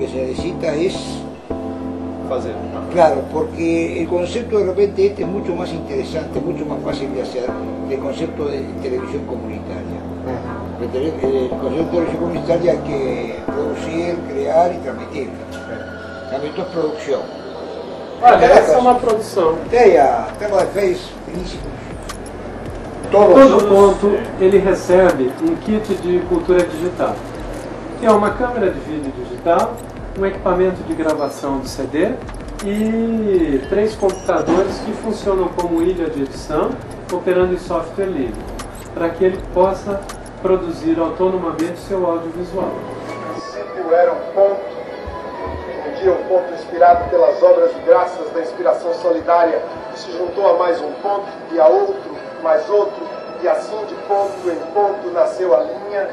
que se necesita es fazer. claro, porque el concepto de repente este es mucho más interesante, mucho más fácil de hacer que el concepto de televisión comunitaria. El concepto de televisión comunitaria hay que producir, crear y transmitir. Também esto es producción. Olha, essa é uma produção. Tem a tela fez belíssimos. Todo ponto ele recebe um kit de cultura digital, que é uma câmera de vídeo digital, um equipamento de gravação de CD e 3 computadores que funcionam como ilha de edição, operando em software livre, para que ele possa produzir autonomamente seu audiovisual. O princípio era um ponto, um ponto inspirado pelas obras de graças da inspiração solidária, que se juntou a mais um ponto e a outro, mais outro, e assim de ponto em ponto nasceu a linha.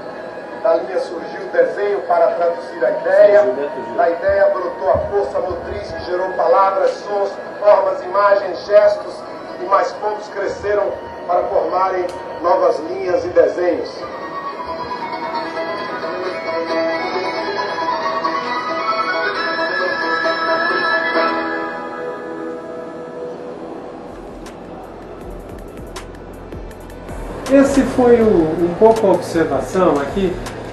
Da linha surgiu o desenho para traduzir a ideia, da ideia brotou a força motriz que gerou palavras, sons, formas, imagens, gestos, e mais pontos cresceram para formarem novas linhas e desenhos. Esse foi um pouco a observação aqui.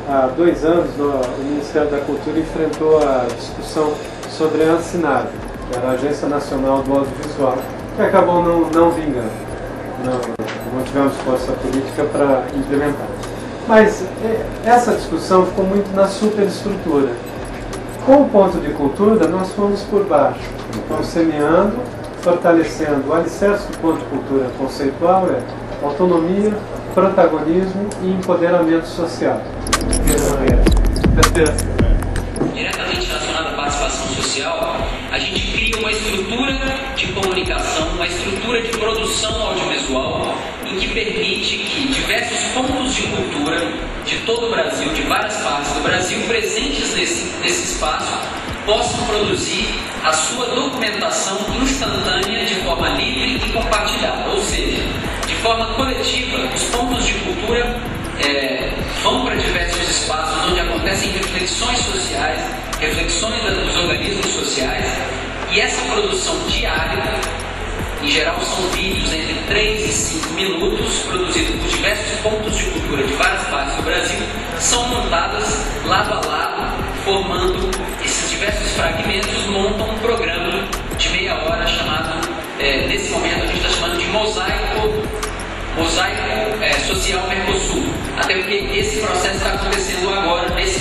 Há 2 anos o Ministério da Cultura enfrentou a discussão sobre a ANCINAV, que era a Agência Nacional do Audiovisual, que acabou não vingando. Não tivemos força política para implementar. Mas essa discussão ficou muito na superestrutura. Com o ponto de cultura, nós fomos por baixo, então semeando, fortalecendo. O alicerce do ponto de cultura conceitual é autonomia, protagonismo e empoderamento social. Diretamente relacionado à participação social, a gente cria uma estrutura de comunicação, uma estrutura de produção audiovisual em que permite que diversos pontos de cultura de todo o Brasil, de várias partes do Brasil, presentes nesse espaço, possam produzir a sua documentação instantânea de forma livre e compartilhada, ou seja, de forma coletiva. Os pontos de cultura vão para diversos espaços onde acontecem reflexões sociais, reflexões dos organismos sociais, e essa produção diária, em geral são vídeos entre 3 e 5 minutos, produzidos por diversos pontos de cultura de várias partes do Brasil, são montadas lado a lado, formando esses diversos fragmentos, montam um programa de meia hora chamado, nesse momento a gente está chamando de Mosaico Social Mercosul, até porque esse processo está acontecendo agora, nesse